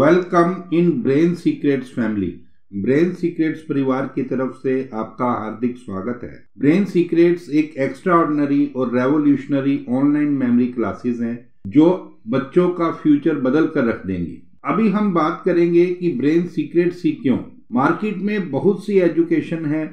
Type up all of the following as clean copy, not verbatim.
Welcome in brain secrets family. Brain secrets परिवार की तरफ से आपका हार्दिक स्वागत है। ब्रेन सीक्रेट्स एक एक्स्ट्राऑर्डिनरी और रेवोल्यूशनरी ऑनलाइन मेमोरी क्लासेस हैं जो बच्चों का फ्यूचर बदल कर रख देंगी। अभी हम बात करेंगे कि ब्रेन सीक्रेट्स ही क्यों। मार्केट में बहुत सी एजुकेशन है,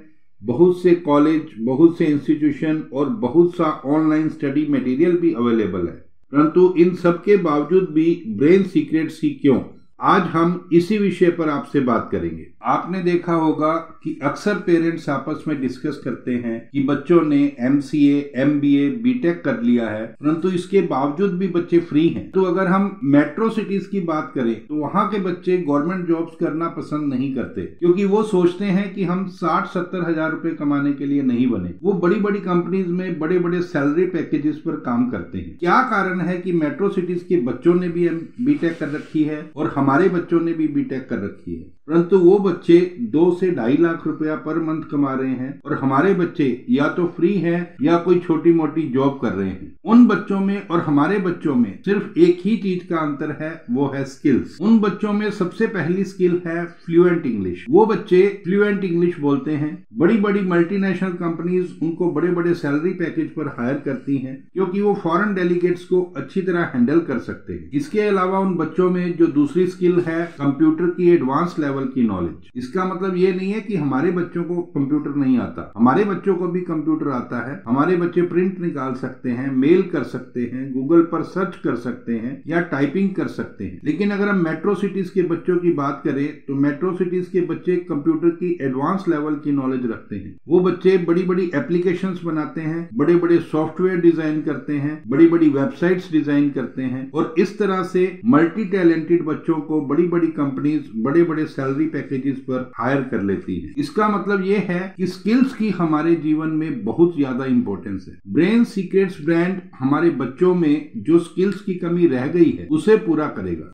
बहुत से कॉलेज, बहुत से इंस्टीट्यूशन और बहुत सा ऑनलाइन स्टडी मटेरियल भी अवेलेबल है, परंतु इन सब के बावजूद भी ब्रेन सीक्रेट्स ही क्यों, आज हम इसी विषय पर आपसे बात करेंगे। आपने देखा होगा कि अक्सर पेरेंट्स आपस में डिस्कस करते हैं कि बच्चों ने MCA, MBA, BTech कर लिया है, परंतु इसके बावजूद भी बच्चे फ्री हैं। तो अगर हम मेट्रो सिटीज की बात करें तो वहां के बच्चे गवर्नमेंट जॉब्स करना पसंद नहीं करते, क्योंकि वो सोचते हैं कि हम 60-70 हजार रुपए कमाने के लिए नहीं बने। वो बड़ी बड़ी कंपनीज में बड़े बड़े सैलरी पैकेजेस पर काम करते हैं। क्या कारण है कि मेट्रो सिटीज के बच्चों ने भी BTech कर रखी है और हमारे बच्चों ने भी BTech कर रखी है, परंतु वो बच्चे 2 से 2.5 लाख रुपया पर मंथ कमा रहे हैं और हमारे बच्चे या तो फ्री हैं या कोई छोटी मोटी जॉब कर रहे हैं। उन बच्चों में और हमारे बच्चों में सिर्फ एक ही चीज का अंतर है, वो है स्किल्स। उन बच्चों में सबसे पहली स्किल है फ्लुएंट इंग्लिश। वो बच्चे फ्लुएंट इंग्लिश बोलते हैं। बड़ी बड़ी मल्टीनेशनल कंपनीज उनको बड़े बड़े सैलरी पैकेज पर हायर करती हैं, क्योंकि वो फॉरेन डेलीगेट्स को अच्छी तरह हैंडल कर सकते हैं। इसके अलावा उन बच्चों में जो दूसरी स्किल है कंप्यूटर की एडवांस लेवल की नॉलेज। इसका मतलब ये नहीं है कि हमारे बच्चों को कंप्यूटर नहीं आता, हमारे बच्चों को भी कंप्यूटर आता है। हमारे बच्चे प्रिंट निकाल सकते हैं, मेल कर सकते हैं, गूगल पर सर्च कर सकते हैं या टाइपिंग कर सकते हैं। लेकिन अगर हम मेट्रो सिटीज के बच्चों की बात करें तो मेट्रो सिटीज के बच्चे कंप्यूटर की एडवांस लेवल की नॉलेज रखते हैं। वो बच्चे बड़ी बड़ी एप्लीकेशंस बनाते हैं, बड़े बड़े सॉफ्टवेयर डिजाइन करते हैं, बड़ी बड़ी वेबसाइट्स डिजाइन करते हैं और इस तरह से मल्टी टैलेंटेड बच्चों को बड़ी बड़ी कंपनीज बड़े बड़े सैलरी पैकेजेस पर हायर कर लेती है। इसका मतलब यह है कि स्किल्स की हमारे जीवन में बहुत ज्यादा इंपॉर्टेंस है। ब्रेन सीक्रेट्स ब्रांड हमारे बच्चों में जो स्किल्स की कमी रह गई है उसे पूरा करेगा।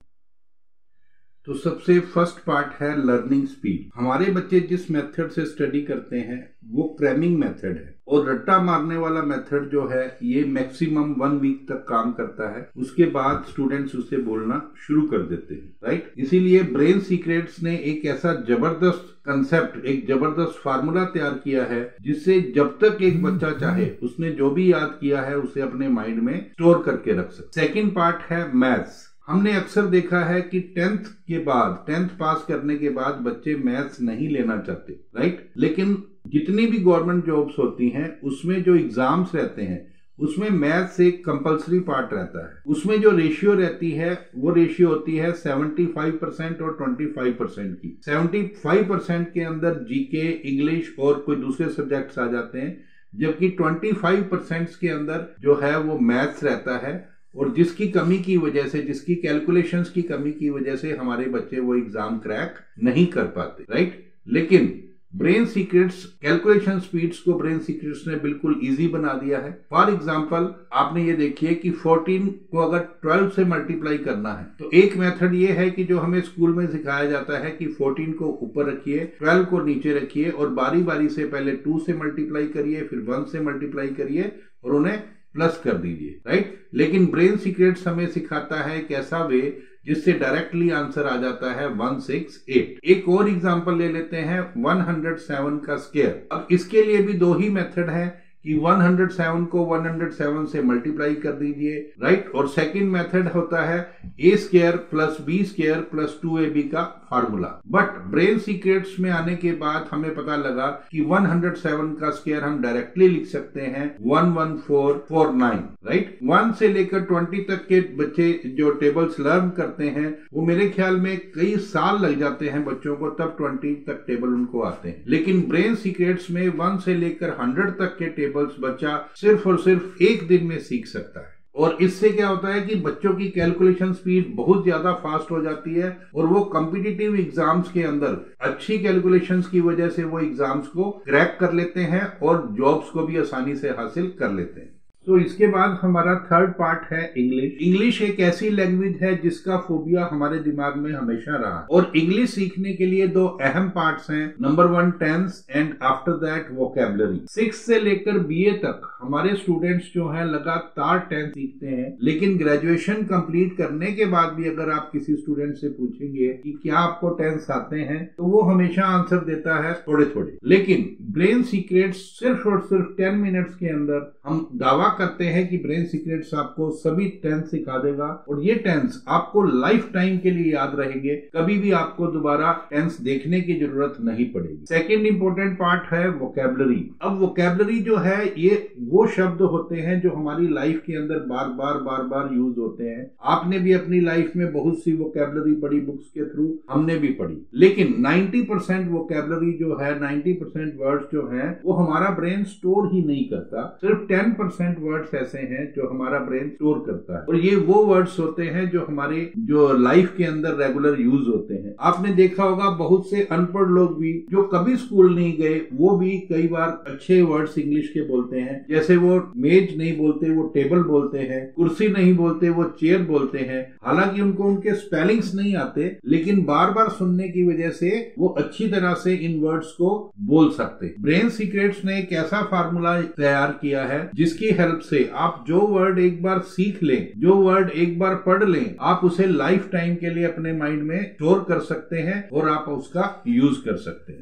तो सबसे फर्स्ट पार्ट है लर्निंग स्पीड। हमारे बच्चे जिस मेथड से स्टडी करते हैं वो क्रैमिंग मेथड है और रट्टा मारने वाला मेथड जो है ये मैक्सिमम 1 वीक तक काम करता है। उसके बाद स्टूडेंट्स उसे बोलना शुरू कर देते हैं, राइट। इसीलिए ब्रेन सीक्रेट्स ने एक ऐसा जबरदस्त कंसेप्ट, एक जबरदस्त फार्मूला तैयार किया है जिससे जब तक एक बच्चा चाहे उसने जो भी याद किया है उसे अपने माइंड में स्टोर करके रख सकते। सेकेंड पार्ट है मैथ्स। हमने अक्सर देखा है कि 10th पास करने के बाद बच्चे मैथ्स नहीं लेना चाहते, राइट। लेकिन जितनी भी गवर्नमेंट जॉब्स होती हैं उसमें जो एग्जाम्स रहते हैं उसमें मैथ्स एक कंपलसरी पार्ट रहता है। उसमें जो रेशियो रहती है वो रेशियो होती है 75% और 25% की। 75% के अंदर जीके, इंग्लिश और कोई दूसरे सब्जेक्ट्स आ जाते हैं, जबकि 25% के अंदर जो है वो मैथ्स रहता है और जिसकी कमी की वजह से, जिसकी कैलकुलेशंस की कमी की वजह से हमारे बच्चे वो एग्जाम क्रैक नहीं कर पाते, राइट। लेकिन ब्रेन सीक्रेट्स कैलकुलेशन स्पीड्स को ब्रेन सीक्रेट्स ने बिल्कुल इजी बना दिया है। फॉर एग्जांपल आपने ये देखिए कि 14 को अगर 12 से मल्टीप्लाई करना है तो एक मेथड ये है कि जो हमें स्कूल में सिखाया जाता है कि 14 को ऊपर रखिए, 12 को नीचे रखिए और बारी बारी से पहले 2 से मल्टीप्लाई करिए, फिर 1 से मल्टीप्लाई करिए और उन्हें प्लस कर दीजिए, राइट। लेकिन ब्रेन सीक्रेट्स हमें सिखाता है एक ऐसा वे जिससे डायरेक्टली आंसर आ जाता है 168। एक और एग्जांपल ले लेते हैं 107 का स्क्वायर। अब इसके लिए भी 2 ही मेथड है कि 107 को 107 से मल्टीप्लाई कर दीजिए, राइट। और सेकंड मेथड होता है a square plus b square plus 2ab का फार्मूला। बट ब्रेन सीक्रेट्स में आने के बाद हमें पता लगा कि 107 का स्क्वायर हम डायरेक्टली लिख सकते हैं 11449, राइट। 1 से लेकर 20 तक के बच्चे जो टेबल्स लर्न करते हैं वो मेरे ख्याल में कई साल लग जाते हैं बच्चों को, तब 20 तक टेबल उनको आते हैं। लेकिन ब्रेन सीक्रेट्स में 1 से लेकर 100 तक के टेबल्स बच्चा सिर्फ और सिर्फ 1 दिन में सीख सकता है। और इससे क्या होता है कि बच्चों की कैलकुलेशन स्पीड बहुत ज्यादा फास्ट हो जाती है और वो कॉम्पिटिटिव एग्जाम्स के अंदर अच्छी कैलकुलेशंस की वजह से वो एग्जाम्स को क्रैक कर लेते हैं और जॉब्स को भी आसानी से हासिल कर लेते हैं। तो इसके बाद हमारा थर्ड पार्ट है इंग्लिश। इंग्लिश एक ऐसी लैंग्वेज है जिसका फोबिया हमारे दिमाग में हमेशा रहा, और इंग्लिश सीखने के लिए दो अहम पार्ट्स हैं। Number 1 tense and after that vocabulary. 6 से लेकर बीए तक हमारे स्टूडेंट्स जो हैं लगातार टेंस सीखते हैं, लेकिन ग्रेजुएशन कंप्लीट करने के बाद भी अगर आप किसी स्टूडेंट से पूछेंगे कि क्या आपको टेंस आते हैं, तो वो हमेशा आंसर देता है थोड़े थोड़े। लेकिन ब्रेन सीक्रेट्स सिर्फ और सिर्फ 10 मिनट्स के अंदर हम दावा करते हैं कि ब्रेन सीक्रेट्स आपको सभी टेंस सिखा देगा, और ये टेंस आपको लाइफ टाइम के लिए याद रहेंगे। कभी भी आपको दोबारा टेंस देखने की जरूरत नहीं पड़ेगी। सेकेंड इंपॉर्टेंट पार्ट है वोकैबुलरी। अब वोकैबुलरी जो है ये वो शब्द होते हैं जो हमारी लाइफ के अंदर बार बार यूज होते हैं। आपने भी अपनी लाइफ में बहुत सी वोकैबुलरी पढ़ी, बुक्स के थ्रू हमने भी पढ़ी, लेकिन 90% वोकैबुलरी जो है, 90% वर्ड्स जो हैं, वो हमारा ब्रेन स्टोर ही नहीं करता। सिर्फ 10% वर्ड्स ऐसे हैं जो हमारा ब्रेन स्टोर करता है, और ये वो वर्ड्स होते हैं जो हमारे जो लाइफ के अंदर रेगुलर यूज होते हैं। आपने देखा होगा बहुत से अनपढ़ लोग भी जो कभी स्कूल नहीं गए, वो भी कई बार अच्छे वर्ड्स इंग्लिश के बोलते हैं। जैसे वो मेज नहीं बोलते, वो टेबल बोलते हैं, कुर्सी नहीं बोलते, वो चेयर बोलते हैं। हालांकि उनको उनके स्पेलिंग्स नहीं आते, लेकिन बार बार सुनने की वजह से वो अच्छी तरह से इन वर्ड्स को बोल सकते। ब्रेन सीक्रेट्स ने एक ऐसा फार्मूला तैयार किया है जिसकी हेल्प से आप जो वर्ड एक बार सीख लें, जो वर्ड एक बार पढ़ लें, आप उसे लाइफ टाइम के लिए अपने माइंड में स्टोर कर सकते हैं और आप उसका यूज कर सकते हैं।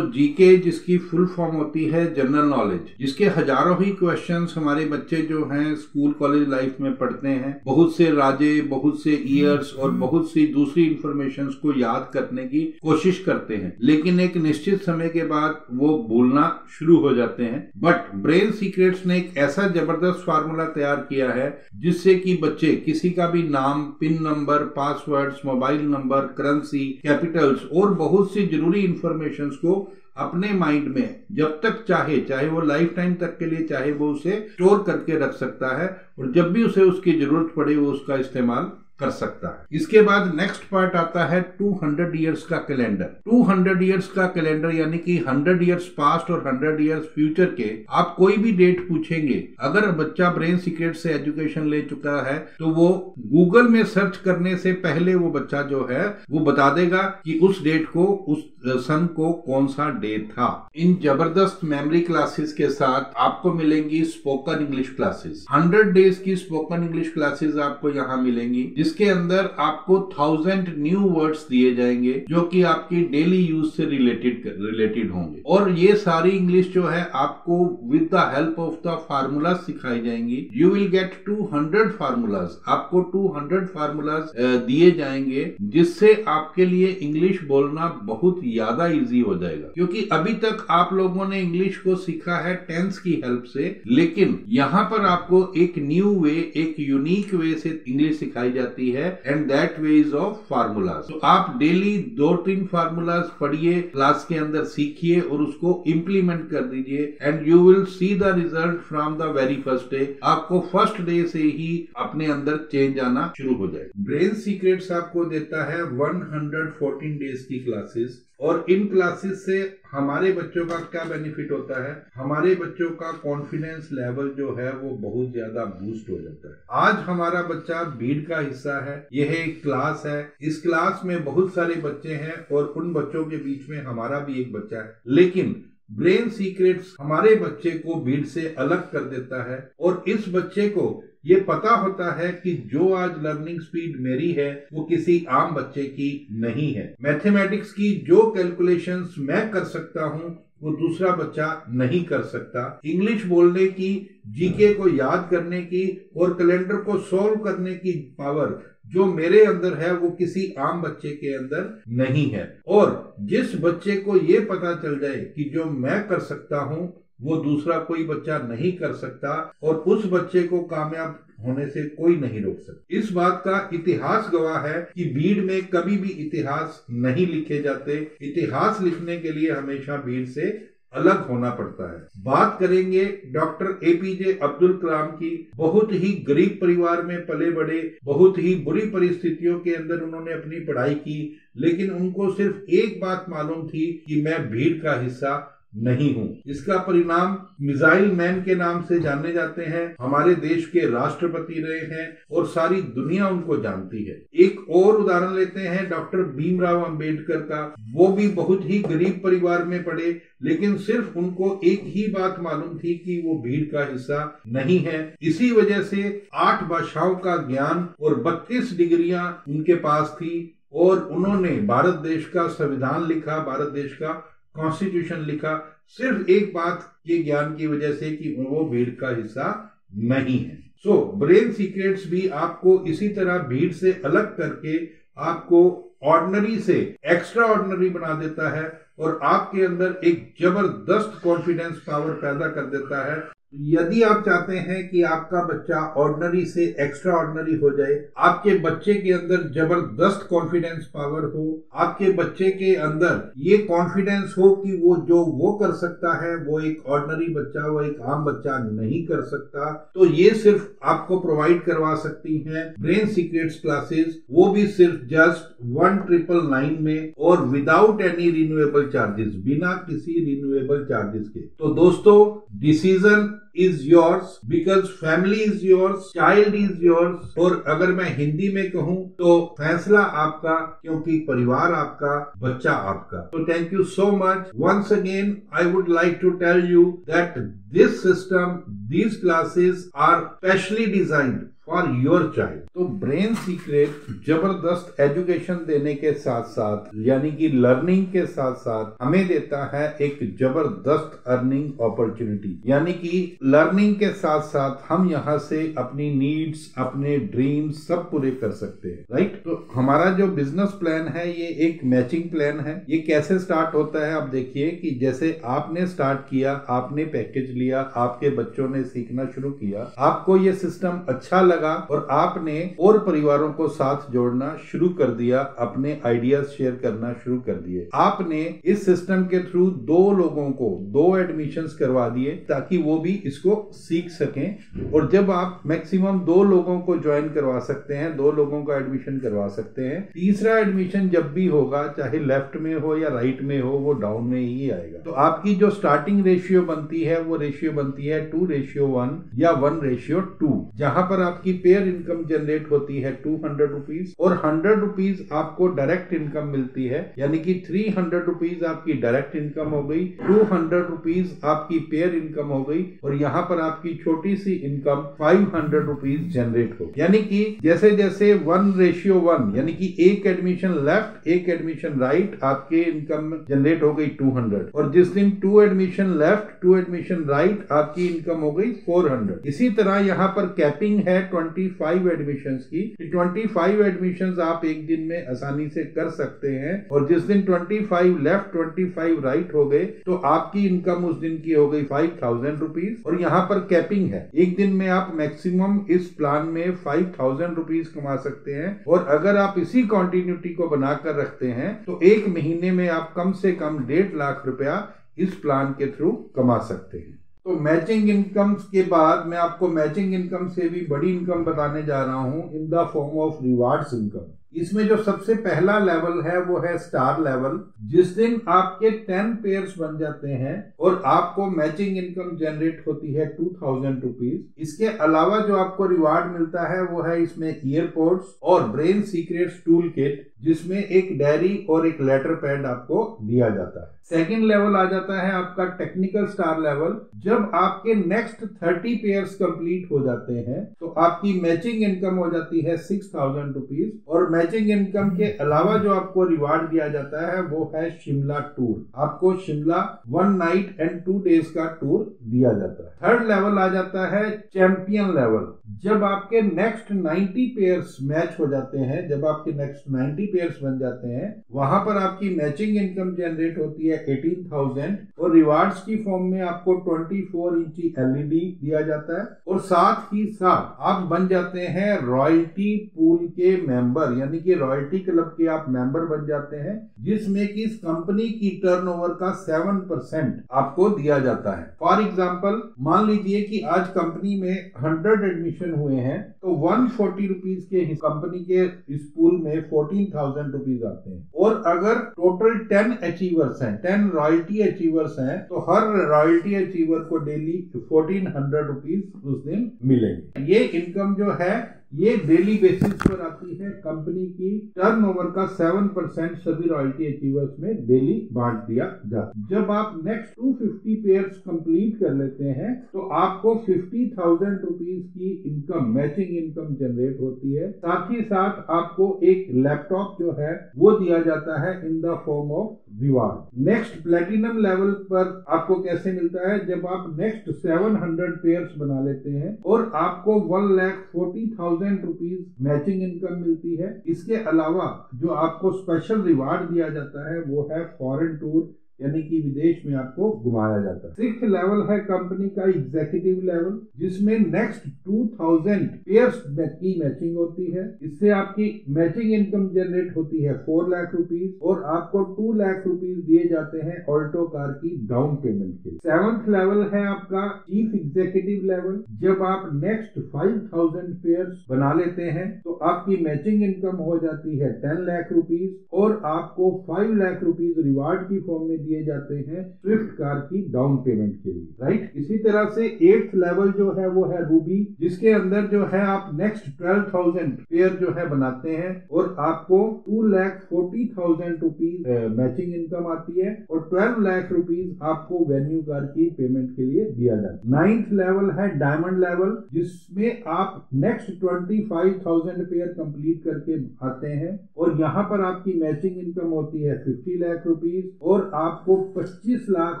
जीके जिसकी फुल फॉर्म होती है जनरल नॉलेज, जिसके हजारों ही क्वेश्चंस हमारे बच्चे जो हैं स्कूल कॉलेज लाइफ में पढ़ते हैं। बहुत से राजे, बहुत से ईयर्स और बहुत सी दूसरी इंफॉर्मेशन को याद करने की कोशिश करते हैं, लेकिन एक निश्चित समय के बाद वो भूलना शुरू हो जाते हैं। बट ब्रेन सीक्रेट्स ने एक ऐसा जबरदस्त फार्मूला तैयार किया है जिससे कि बच्चे किसी का भी नाम, pin number, passwords, mobile number, currency, Capitals और बहुत सी जरूरी इंफॉर्मेशन को अपने माइंड में जब तक चाहे वो लाइफ टाइम तक के लिए चाहे वो उसे स्टोर करके रख सकता है, और जब भी उसे उसकी जरूरत पड़े वो उसका इस्तेमाल कर सकता है। इसके बाद नेक्स्ट पार्ट आता है 200 इयर्स का कैलेंडर। 200 इयर्स का कैलेंडर यानी कि 100 इयर्स पास्ट और 100 इयर्स फ्यूचर के आप कोई भी डेट पूछेंगे, अगर बच्चा ब्रेन सीक्रेट से एजुकेशन ले चुका है तो वो गूगल में सर्च करने से पहले वो बच्चा जो है वो बता देगा कि उस डेट को, उस सन को कौन सा डे था। इन जबरदस्त मेमोरी क्लासेस के साथ आपको मिलेंगी स्पोकन इंग्लिश क्लासेस। 100 डेज की स्पोकन इंग्लिश क्लासेस आपको यहाँ मिलेंगी, जिसके अंदर आपको 1000 न्यू वर्ड्स दिए जाएंगे जो कि आपकी डेली यूज से रिलेटेड होंगे, और ये सारी इंग्लिश जो है आपको with the help of the formula सिखाई जाएंगी। यू विल गेट 200 फार्मूलाज, आपको 200 फार्मूलाज दिए जाएंगे, जिससे आपके लिए इंग्लिश बोलना बहुत ज्यादा इजी हो जाएगा। क्योंकि अभी तक आप लोगों ने इंग्लिश को सीखा है टेंस की हेल्प से, लेकिन यहाँ पर आपको एक न्यू वे, एक यूनिक वे से इंग्लिश सिखाई जाती है, and that way is of formulas. तो आप डेली 2-3 फार्मूलाज पढ़िए, क्लास के अंदर सीखिए और उसको इम्प्लीमेंट कर दीजिए, and you will see the result from the very first day. आपको फर्स्ट डे से ही अपने अंदर चेंज आना शुरू हो जाएगा। ब्रेन सीक्रेट्स आपको देता है 114 डेज की क्लासेस, और इन क्लासेस से हमारे बच्चों का क्या बेनिफिट होता है, हमारे बच्चों का कॉन्फिडेंस लेवल जो है वो बहुत ज्यादा बूस्ट हो जाता है। आज हमारा बच्चा भीड़ का हिस्सा है, यह एक क्लास है, इस क्लास में बहुत सारे बच्चे हैं और उन बच्चों के बीच में हमारा भी एक बच्चा है, लेकिन ब्रेन सीक्रेट्स हमारे बच्चे को भीड़ से अलग कर देता है, और इस बच्चे को ये पता होता है कि जो आज लर्निंग स्पीड मेरी है वो किसी आम बच्चे की नहीं है। मैथमेटिक्स की जो कैलकुलेशंस मैं कर सकता हूँ वो दूसरा बच्चा नहीं कर सकता। इंग्लिश बोलने की, जीके को याद करने की और कैलेंडर को सॉल्व करने की पावर जो मेरे अंदर है वो किसी आम बच्चे के अंदर नहीं है। और जिस बच्चे को ये पता चल जाए कि जो मैं कर सकता हूँ वो दूसरा कोई बच्चा नहीं कर सकता, और उस बच्चे को कामयाब होने से कोई नहीं रोक सकता। इस बात का इतिहास गवाह है कि भीड़ में कभी भी इतिहास नहीं लिखे जाते। इतिहास लिखने के लिए हमेशा भीड़ से अलग होना पड़ता है। बात करेंगे डॉक्टर एपीजे अब्दुल कलाम की। बहुत ही गरीब परिवार में पले बड़े, बहुत ही बुरी परिस्थितियों के अंदर उन्होंने अपनी पढ़ाई की, लेकिन उनको सिर्फ एक बात मालूम थी कि मैं भीड़ का हिस्सा नहीं हूं। इसका परिणाम मिसाइल मैन के नाम से जाने जाते हैं, हमारे देश के राष्ट्रपति रहे हैं और सारी दुनिया उनको जानती है। एक और उदाहरण लेते हैं डॉक्टर भीमराव अंबेडकर का। वो भी बहुत ही गरीब परिवार में पढ़े, लेकिन सिर्फ उनको एक ही बात मालूम थी कि वो भीड़ का हिस्सा नहीं है। इसी वजह से 8 भाषाओं का ज्ञान और 32 डिग्रियां उनके पास थी और उन्होंने भारत देश का संविधान लिखा, भारत देश का कॉन्स्टिट्यूशन लिखा, सिर्फ एक बात के ज्ञान की वजह से कि वो भीड़ का हिस्सा नहीं है। सो ब्रेन सीक्रेट्स भी आपको इसी तरह भीड़ से अलग करके आपको ऑर्डिनरी से एक्स्ट्रा ऑर्डिनरी बना देता है और आपके अंदर एक जबरदस्त कॉन्फिडेंस पावर पैदा कर देता है। यदि आप चाहते हैं कि आपका बच्चा ऑर्डिनरी से एक्स्ट्रा ऑर्डिनरी हो जाए, आपके बच्चे के अंदर जबरदस्त कॉन्फिडेंस पावर हो, आपके बच्चे के अंदर ये कॉन्फिडेंस हो कि वो कर सकता है, वो एक ऑर्डिनरी बच्चा, वो एक आम बच्चा नहीं कर सकता, तो ये सिर्फ आपको प्रोवाइड करवा सकती हैं ब्रेन सीक्रेट्स क्लासेस, वो भी सिर्फ जस्ट 1999 में और विदाउट एनी रिन्यूएबल चार्जेस, बिना किसी रिन्यूएबल चार्जेस के। तो दोस्तों, decision is yours because family is yours, child is yours, और अगर मैं हिंदी में कहूं तो फैसला आपका, क्योंकि परिवार आपका, बच्चा आपका। तो thank you so much. Once again, I would like to tell you that this system, these classes are specially designed for your child। तो ब्रेन सीक्रेट जबरदस्त एजुकेशन देने के साथ साथ, यानी कि लर्निंग के साथ साथ, हमें देता है एक जबरदस्त अर्निंग अपॉर्चुनिटी। यानी कि लर्निंग के साथ साथ हम यहाँ से अपनी नीड्स, अपने ड्रीम्स सब पूरे कर सकते हैं, राइट। तो हमारा जो बिजनेस प्लान है ये एक मैचिंग प्लान है। ये कैसे स्टार्ट होता है, आप देखिए कि जैसे आपने स्टार्ट किया, आपने पैकेज लिया, आपके बच्चों ने सीखना शुरू किया, आपको ये सिस्टम अच्छा लगा और आपने और परिवारों को साथ जोड़ना शुरू कर दिया, अपने आइडियाज शेयर करना शुरू कर दिए। आपने इस सिस्टम के थ्रू 2 लोगों को 2 एडमिशंस करवा दिए ताकि वो भी इसको सीख सकें। और जब आप मैक्सिमम 2 लोगों को ज्वाइन करवा सकते हैं, 2 लोगों का एडमिशन करवा सकते हैं, तीसरा एडमिशन जब भी होगा, चाहे लेफ्ट में हो या राइट में हो, वो डाउन में ही आएगा। तो आपकी जो स्टार्टिंग रेशियो बनती है वो रेशियो बनती है 2:1 या 1:2, जहां पर आपकी पेयर इनकम जनरेट होती है 200 रुपीज और 100 रुपीज आपको डायरेक्ट इनकम मिलती है, यानी कि 300 रुपीज आपकी डायरेक्ट इनकम हो गई, 200 रुपीज आपकी पेयर इनकम हो गई और यहाँ पर आपकी छोटी सी इनकम 500 रुपीज जनरेट हो। यानी कि जैसे जैसे 1:1, यानी कि एक एडमिशन लेफ्ट एक एडमिशन राइट, आपके इनकम जनरेट हो गई 200, और जिस दिन 2 एडमिशन लेफ्ट 2 एडमिशन राइट, आपकी इनकम हो गई 400। इसी तरह यहाँ पर कैपिंग है 25 एडमिशंस की। 25 एडमिशंस आप एक दिन में आसानी से कर सकते हैं और जिस दिन 25 लेफ्ट 25 राइट हो गए तो आपकी इनकम उस दिन की हो गई 5000 रुपीज। और यहाँ पर कैपिंग है, एक दिन में आप मैक्सिमम इस प्लान में 5000 रुपीज कमा सकते हैं और अगर आप इसी कंटिन्यूटी को बनाकर रखते हैं तो एक महीने में आप कम से कम 1.5 लाख रुपया इस प्लान के थ्रू कमा सकते हैं। तो मैचिंग इनकम्स के बाद मैं आपको मैचिंग इनकम से भी बड़ी इनकम बताने जा रहा हूं in the form of rewards income. इसमें जो सबसे पहला लेवल है वो है स्टार लेवल। जिस दिन आपके 10 पेयर्स बन जाते हैं और आपको मैचिंग इनकम जनरेट होती है 2000 रुपीज। इसके अलावा जो आपको रिवार्ड मिलता है वो है इसमें ईयरपोड्स और ब्रेन सीक्रेट्स टूल किट, जिसमें एक डायरी और एक लेटर पैड आपको दिया जाता है। सेकेंड लेवल आ जाता है आपका टेक्निकल स्टार लेवल। जब आपके नेक्स्ट 30 पेयर्स कंप्लीट हो जाते हैं तो आपकी मैचिंग इनकम हो जाती है 6000 रुपीज और मैचिंग इनकम के अलावा जो आपको रिवार्ड दिया जाता है वो है शिमला टूर। आपको शिमला 1 नाइट एंड 2 डेज का टूर दिया जाता है। थर्ड लेवल आ जाता है चैंपियन लेवल। जब आपके नेक्स्ट 90 पेयर्स मैच हो जाते हैं, जब आपके नेक्स्ट 90 पेयर्स बन जाते हैं, वहां पर आपकी मैचिंग इनकम जनरेट होती है 18,000 और रिवार्ड्स की फॉर्म में आपको 24 इंची एलईडी दिया जाता है और साथ ही साथ आप बन जाते हैं रॉयल्टी पूल के मेंबर, यानी यानी कि रॉयल्टी क्लब के आप मेंबर बन जाते हैं, जिसमें कि इस कंपनी की टर्नओवर का 7% आपको दिया जाता है। फॉर एग्जांपल मान लीजिए कि आज कंपनी में 100 एडमिशन हुए हैं, तो 140 रुपीज के कंपनी के इस पूल में 14,000 रुपीज आते हैं। और अगर टोटल 10 अचीवर्स हैं, 10 रॉयल्टी अचीवर्स हैं, तो हर रॉयल्टी अचीवर को डेली 1400 रुपीज उस दिन मिलेंगे। ये इनकम जो है ये डेली बेसिस पर आती है। कंपनी की टर्नओवर का 7% सभी रॉयल्टी अचीवर्स में डेली बांट दिया जाता है। जब आप नेक्स्ट 250 पेयर्स कंप्लीट कर लेते हैं तो आपको 50,000 रुपीज की इनकम, मैचिंग इनकम जनरेट होती है। साथ ही साथ आपको एक लैपटॉप जो है वो दिया जाता है in the form of reward. Next platinum level पर आपको कैसे मिलता है, जब आप नेक्स्ट 700 पेयर्स बना लेते हैं और आपको 1,40,000 रुपीज मैचिंग इनकम मिलती है। इसके अलावा जो आपको स्पेशल रिवार्ड दिया जाता है वो है फॉरेन टूर, यानी कि विदेश में आपको घुमाया जाता है। 6th लेवल है कंपनी का एग्जीक्यूटिव लेवल, जिसमें नेक्स्ट 2000 पेयर्स की मैचिंग होती है। इससे आपकी मैचिंग इनकम जनरेट होती है 4 लाख रुपीज और आपको 2 लाख रुपीज दिए जाते हैं ऑल्टो कार की डाउन पेमेंट के लिए। 7th लेवल है आपका चीफ एग्जीक्यूटिव लेवल। जब आप नेक्स्ट 5000 पेयर्स बना लेते हैं तो आपकी मैचिंग इनकम हो जाती है 10 लाख रुपीज और आपको 5 लाख रुपीज रिवार्ड की फॉर्म में दिए जाते हैं स्विफ्ट कार की डाउन पेमेंट के लिए, राइट। इसी तरह से 8th लेवल जो है वो है रूबी, जिसके अंदर जो है आप नेक्स्ट 12,000 पेयर जो है बनाते हैं और आपको 2,40,000 रुपीज मैचिंग इनकम आती है और 12 लाख रुपीज आपको वेन्यू कार की पेमेंट के लिए दिया जाता है। 9th लेवल है डायमंड लेवल, जिसमें आप नेक्स्ट 25,000 पेयर कंप्लीट करके आते हैं और यहाँ पर आपकी मैचिंग इनकम होती है 50 लाख रुपीज और आपको 25 लाख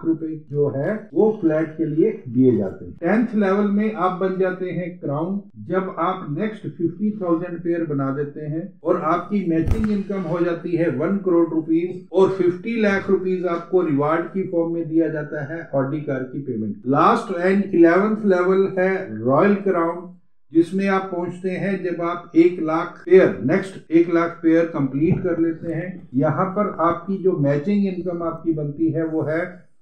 रुपए जो है वो फ्लैट के लिए दिए जाते हैं। 10th लेवल में आप बन जाते हैं क्राउन, जब आप नेक्स्ट 50,000 पेयर बना देते हैं और आपकी मैचिंग इनकम हो जाती है 1 करोड़ रुपीज और 50 लाख रुपीज आपको रिवार्ड की फॉर्म में दिया जाता है ऑडी कार की payment. Last and 11th level है रॉयल क्राउन, जिसमें आप पहुंचते हैं जब आप 1 lakh pair, next 1 lakh pair complete कर लेते हैं। यहाँ पर आपकी जो मैचिंग इनकम आपकी बनती है वो है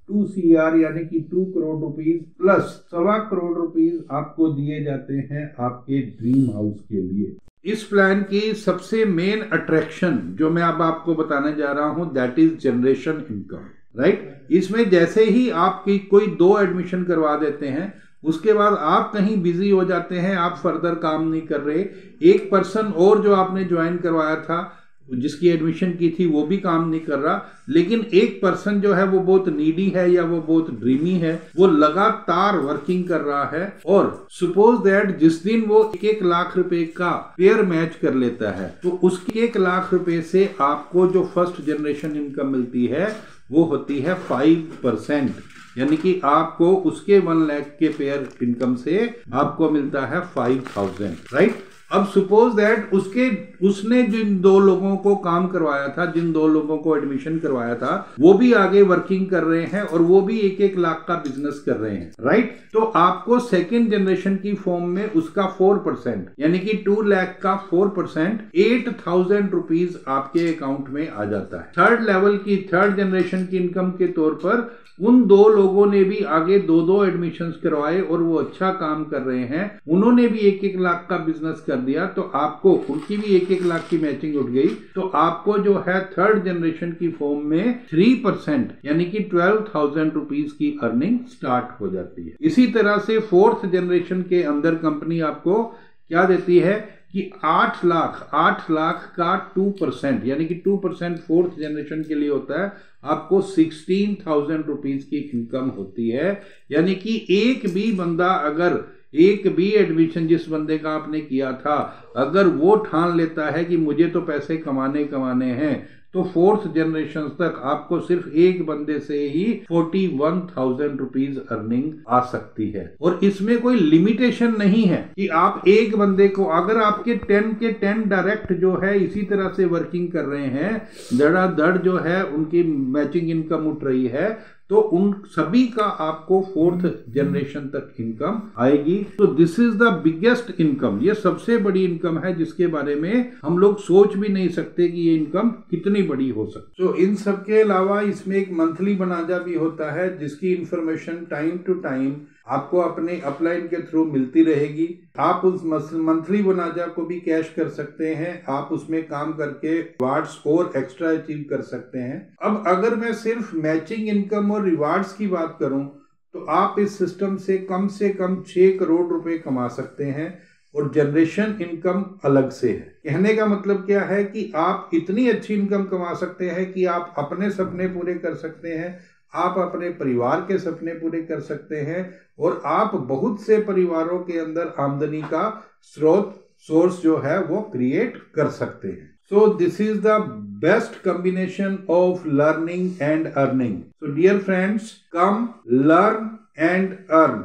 2 CR यानी कि 2 crore rupees plus 1.25 crore rupees आपको दिए जाते हैं आपके ड्रीम हाउस के लिए। इस प्लान की सबसे मेन अट्रैक्शन जो मैं अब आपको बताने जा रहा हूं that is generation income, right. इसमें जैसे ही आपकी कोई 2 एडमिशन करवा देते हैं उसके बाद आप कहीं बिजी हो जाते हैं, आप फर्दर काम नहीं कर रहे, एक पर्सन और जो आपने ज्वाइन करवाया था जिसकी एडमिशन की थी वो भी काम नहीं कर रहा, लेकिन एक पर्सन जो है वो बहुत नीडी है या वो बहुत ड्रीमी है, वो लगातार वर्किंग कर रहा है और सपोज दैट जिस दिन वो 1 लाख रुपए का पेयर मैच कर लेता है तो उसके 1 लाख रुपए से आपको जो फर्स्ट जनरेशन इनकम मिलती है वो होती है 5%, यानी कि आपको उसके 1 लाख के पेयर इनकम से आपको मिलता है 5,000, राइट। अब सपोज दैट उसने जिन 2 लोगों को काम करवाया था, जिन 2 लोगों को एडमिशन करवाया था, वो भी आगे वर्किंग कर रहे हैं और वो भी 1-1 लाख का बिजनेस कर रहे हैं, राइट। तो आपको सेकेंड जनरेशन की फॉर्म में उसका 4% यानी कि 2 लाख का 4% 8,000 रुपीज आपके अकाउंट में आ जाता है। थर्ड लेवल की, थर्ड जनरेशन की इनकम के तौर पर उन 2 लोगों ने भी आगे 2-2 एडमिशंस करवाए और वो अच्छा काम कर रहे हैं, उन्होंने भी 1-1 लाख का बिजनेस कर दिया, तो आपको उनकी भी 1-1 लाख की मैचिंग उठ गई, तो आपको जो है थर्ड जनरेशन की फॉर्म में 3% यानी कि 12,000 रुपीज की अर्निंग स्टार्ट हो जाती है। इसी तरह से फोर्थ जनरेशन के अंदर कंपनी आपको क्या देती है कि 8 लाख का 2% यानी कि 2% फोर्थ जनरेशन के लिए होता है, आपको 16,000 रुपीज की इनकम होती है। यानी कि एक भी बंदा, अगर एक भी एडमिशन जिस बंदे का आपने किया था, अगर वो ठान लेता है कि मुझे तो पैसे कमाने हैं, तो फोर्थ जनरेशन तक आपको सिर्फ एक बंदे से ही 41,000 रुपीज अर्निंग आ सकती है। और इसमें कोई लिमिटेशन नहीं है कि आप एक बंदे को, अगर आपके 10 के 10 डायरेक्ट जो है इसी तरह से वर्किंग कर रहे हैं, धड़ाधड़ जो है उनकी मैचिंग इनकम उठ रही है, तो उन सभी का आपको 4th जनरेशन तक इनकम आएगी। तो this is the biggest income, ये सबसे बड़ी इनकम है जिसके बारे में हम लोग सोच भी नहीं सकते कि ये इनकम कितनी बड़ी हो सकती। तो इन सब के अलावा इसमें एक मंथली बनाजा भी होता है जिसकी इंफॉर्मेशन टाइम टू टाइम आपको अपने अपलाइन के थ्रू मिलती रहेगी। आप उस मंथली बनाजा को भी कैश कर सकते हैं, आप उसमें काम करके रिवार्ड्स और एक्स्ट्रा अचीव कर सकते हैं। अब अगर मैं सिर्फ मैचिंग इनकम और रिवार्ड्स की बात करूं तो आप इस सिस्टम से कम 6 करोड़ रुपए कमा सकते हैं और जनरेशन इनकम अलग से है। कहने का मतलब क्या है कि आप इतनी अच्छी इनकम कमा सकते हैं कि आप अपने सपने पूरे कर सकते हैं, आप अपने परिवार के सपने पूरे कर सकते हैं और आप बहुत से परिवारों के अंदर आमदनी का सोर्स जो है वो क्रिएट कर सकते हैं। So this is the best combination of learning and earning. So dear friends, come learn and earn.